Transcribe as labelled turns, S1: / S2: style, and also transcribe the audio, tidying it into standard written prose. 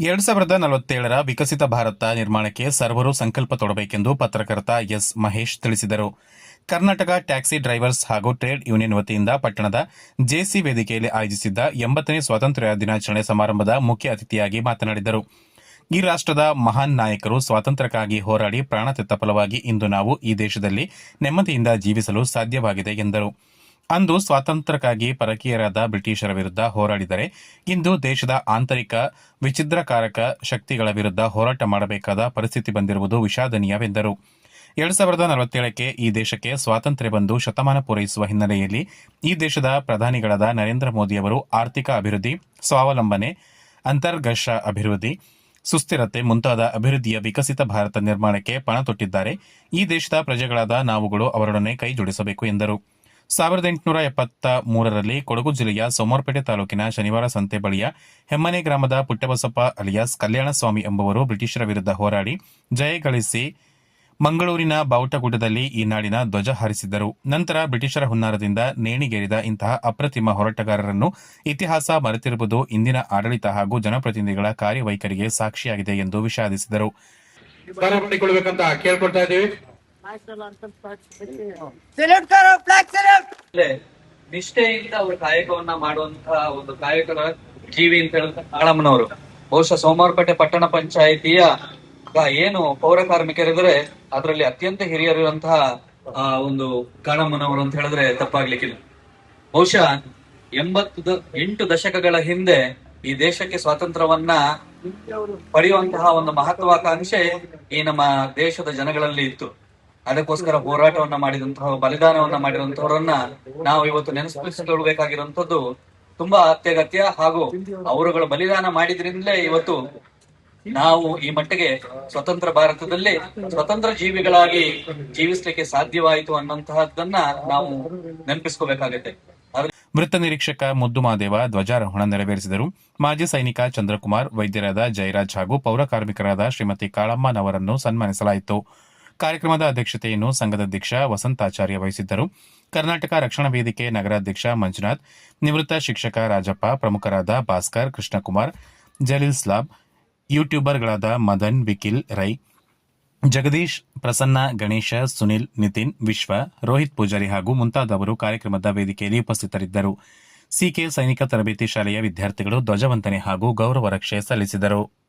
S1: 2047ರ ವಿಕಸಿತ ಭಾರತ ನಿರ್ಮಾಣಕ್ಕೆ ಸರ್ವರು ಸಂಕಲ್ಪ ತೊಡಬೇಕೆಂದು ಪತ್ರಕರ್ತ ಎಸ್ ಮಹೇಶ್ ತಿಳಿಸಿದರು. ಕರ್ನಾಟಕ ಟ್ಯಾಕ್ಸಿ ಡ್ರೈವರ್ಸ್ ಹಾಗೂ ಟ್ರೇಡ್ ಯೂನಿಯನ್ ವತಿಯಿಂದ ಪಟ್ಟಣದ ಜೆಸಿ ವೇದಿಕೆಯಲ್ಲಿ ಆಯೋಜಿಸಿದ್ದ 80ನೇ ಸ್ವಾತಂತ್ರ್ಯ ದಿನಾಚರಣೆ ಸಮಾರಂಭದ ಮುಖ್ಯ ಅತಿಥಿಯಾಗಿ ಮಾತನಾಡಿದರು. ಈ ರಾಷ್ಟ್ರದ ಮಹಾನ್ ನಾಯಕರು ಸ್ವಾತಂತ್ರ್ಯಕ್ಕಾಗಿ ಹೋರಾಡಿ ಪ್ರಾಣ ತೆತ್ತ ಫಲವಾಗಿ ಇಂದು ನಾವು ಈ ದೇಶದಲ್ಲಿ ನೆಮ್ಮದಿಯಿಂದ ಜೀವಿಸಲು ಸಾಧ್ಯವಾಗಿದೆ ಎಂದರು. ಅಂದು ಸ್ವಾತಂತ್ರ್ಯಕ್ಕಾಗಿ ಪರಕೀಯರಾದ ಬ್ರಿಟಿಷರ ವಿರುದ್ಧ ಹೋರಾಡಿದರೆ ಇಂದು ದೇಶದ ಆಂತರಿಕ ವಿಚ್ಛಿದ್ರಕಾರಕ ಶಕ್ತಿಗಳ ವಿರುದ್ಧ ಹೋರಾಟ ಮಾಡಬೇಕಾದ ಪರಿಸ್ಥಿತಿ ಬಂದಿರುವುದು ವಿಷಾದನೀಯವೆಂದರು. 2047ಕ್ಕೆ ಈ ದೇಶಕ್ಕೆ ಸ್ವಾತಂತ್ರ್ಯ ಬಂದು ಶತಮಾನ ಪೂರೈಸುವ ಹಿನ್ನೆಲೆಯಲ್ಲಿ ಈ ದೇಶದ ಪ್ರಧಾನಿಗಳಾದ ನರೇಂದ್ರ ಮೋದಿಯವರು ಆರ್ಥಿಕ ಅಭಿವೃದ್ಧಿ, ಸ್ವಾವಲಂಬನೆ, ಅಂತರ್ಗತ ಅಭಿವೃದ್ಧಿ, ಸುಸ್ಥಿರತೆ ಮುಂತಾದ ಅಭಿವೃದ್ಧಿಯ ವಿಕಸಿತ ಭಾರತ ನಿರ್ಮಾಣಕ್ಕೆ ಪಣ ತೊಟ್ಟಿದ್ದಾರೆ. ಈ ದೇಶದ ಪ್ರಜೆಗಳಾದ ನಾವುಗಳು ಅವರೊಡನೆ ಕೈ ಜೋಡಿಸಬೇಕು ಎಂದರು. 1873ರಲ್ಲಿ ಕೊಡಗು ಜಿಲ್ಲೆಯ ಸೋಮವಾರಪೇಟೆ ತಾಲೂಕಿನ ಶನಿವಾರ ಸಂತೆ ಬಳಿಯ ಹೆಮ್ಮನೆ ಗ್ರಾಮದ ಪುಟ್ಟಬಸಪ್ಪ ಅಲಿಯಾಸ್ ಕಲ್ಯಾಣಸ್ವಾಮಿ ಎಂಬುವರು ಬ್ರಿಟಿಷರ ವಿರುದ್ಧ ಹೋರಾಡಿ ಜಯ ಗಳಿಸಿ ಮಂಗಳೂರಿನ ಬಾವುಟಗುಡ್ಡದಲ್ಲಿ ಈ ನಾಡಿನ ಧ್ವಜ ಹಾರಿಸಿದ್ದರು. ನಂತರ ಬ್ರಿಟಿಷರ ಹುನ್ನಾರದಿಂದ ನೇಣಿಗೇರಿದ ಇಂತಹ ಅಪ್ರತಿಮ ಹೋರಾಟಗಾರರನ್ನು ಇತಿಹಾಸ ಮರೆತಿರುವುದು ಇಂದಿನ ಆಡಳಿತ ಹಾಗೂ ಜನಪ್ರತಿನಿಧಿಗಳ ಕಾರ್ಯವೈಖರಿಗೆ ಸಾಕ್ಷಿಯಾಗಿದೆ ಎಂದು ವಿಷಾದಿಸಿದರು.
S2: ನಿಷ್ಠೆಯಿಂದ ಅವರು ಕಾಯಕವನ್ನ ಮಾಡುವಂತಹ ಒಂದು ಕಾಯಕರ ಜೀವಿ ಅಂತ ಹೇಳಿದ್ರೆ ಕಾಳಮ್ಮನವರು. ಬಹುಶಃ ಸೋಮವಾರಪೇಟೆ ಪಟ್ಟಣ ಪಂಚಾಯಿತಿಯ ಏನು ಪೌರ ಕಾರ್ಮಿಕರಿದ್ರೆ ಅದರಲ್ಲಿ ಅತ್ಯಂತ ಹಿರಿಯರಿರುವಂತಹ ಒಂದು ಕಾಳಮ್ಮನವರು ಅಂತ ಹೇಳಿದ್ರೆ ತಪ್ಪಾಗ್ಲಿಕ್ಕಿಲ್ಲ. ಬಹುಶಃ 88 ದಶಕಗಳ ಹಿಂದೆ ಈ ದೇಶಕ್ಕೆ ಸ್ವಾತಂತ್ರ್ಯವನ್ನ ಪಡೆಯುವಂತಹ ಒಂದು ಮಹತ್ವಾಕಾಂಕ್ಷೆ ಈ ನಮ್ಮ ದೇಶದ ಜನಗಳಲ್ಲಿ ಇತ್ತು. ಅದಕ್ಕೋಸ್ಕರ ಹೋರಾಟವನ್ನ ಮಾಡಿದಂತಹ, ಬಲಿದಾನವನ್ನ ಮಾಡಿರುವಂತವರನ್ನ ನಾವು ಇವತ್ತು ನೆನಪಿಸಿಕೊಳ್ಳಬೇಕಾಗಿರುವಂತದ್ದು ತುಂಬಾ ಅತ್ಯಗತ್ಯ. ಹಾಗೂ ಅವರುಗಳು ಬಲಿದಾನ ಮಾಡಿದ್ರಿಂದಲೇ ಇವತ್ತು ನಾವು ಈ ಮಟ್ಟಿಗೆ ಸ್ವತಂತ್ರ ಭಾರತದಲ್ಲಿ ಸ್ವತಂತ್ರ ಜೀವಿಗಳಾಗಿ ಜೀವಿಸ್ಲಿಕ್ಕೆ ಸಾಧ್ಯವಾಯಿತು ಅನ್ನುವಂತಹದ್ದನ್ನ ನಾವು ನೆನಪಿಸ್ಕೋಬೇಕಾಗತ್ತೆ.
S1: ವೃತ್ತ ನಿರೀಕ್ಷಕ ಮುದ್ದುಮಾದೇವ ಧ್ವಜಾರೋಹಣ ನೆರವೇರಿಸಿದರು. ಮಾಜಿ ಸೈನಿಕ ಚಂದ್ರಕುಮಾರ್, ವೈದ್ಯರಾದ ಜಯರಾಜ್ ಹಾಗೂ ಪೌರ ಕಾರ್ಮಿಕರಾದ ಶ್ರೀಮತಿ ಕಾಳಮ್ಮನವರನ್ನು ಸನ್ಮಾನಿಸಲಾಯಿತು. ಕಾರ್ಯಕ್ರಮದ ಅಧ್ಯಕ್ಷತೆಯನ್ನು ಸಂಘದ ಅಧ್ಯಕ್ಷ ವಸಂತಾಚಾರ್ಯ ವಹಿಸಿದ್ದರು. ಕರ್ನಾಟಕ ರಕ್ಷಣಾ ವೇದಿಕೆ ನಗರಾಧ್ಯಕ್ಷ ಮಂಜುನಾಥ್, ನಿವೃತ್ತ ಶಿಕ್ಷಕ ರಾಜಪ್ಪ, ಪ್ರಮುಖರಾದ ಭಾಸ್ಕರ್, ಕೃಷ್ಣಕುಮಾರ್, ಜಲೀಲ್ ಸ್ಲಾಬ್, ಯೂಟ್ಯೂಬರ್ಗಳಾದ ಮದನ್, ವಿಕಿಲ್, ರೈ, ಜಗದೀಶ್, ಪ್ರಸನ್ನ, ಗಣೇಶ, ಸುನಿಲ್, ನಿತಿನ್, ವಿಶ್ವ, ರೋಹಿತ್ ಪೂಜಾರಿ ಹಾಗೂ ಮುಂತಾದವರು ಕಾರ್ಯಕ್ರಮದ ವೇದಿಕೆಯಲ್ಲಿ ಉಪಸ್ಥಿತರಿದ್ದರು. ಸಿಕೆ ಸೈನಿಕ ತರಬೇತಿ ಶಾಲೆಯ ವಿದ್ಯಾರ್ಥಿಗಳು ಧ್ವಜವಂದನೆ ಹಾಗೂ ಗೌರವ ರಕ್ಷೆ ಸಲ್ಲಿಸಿದರು.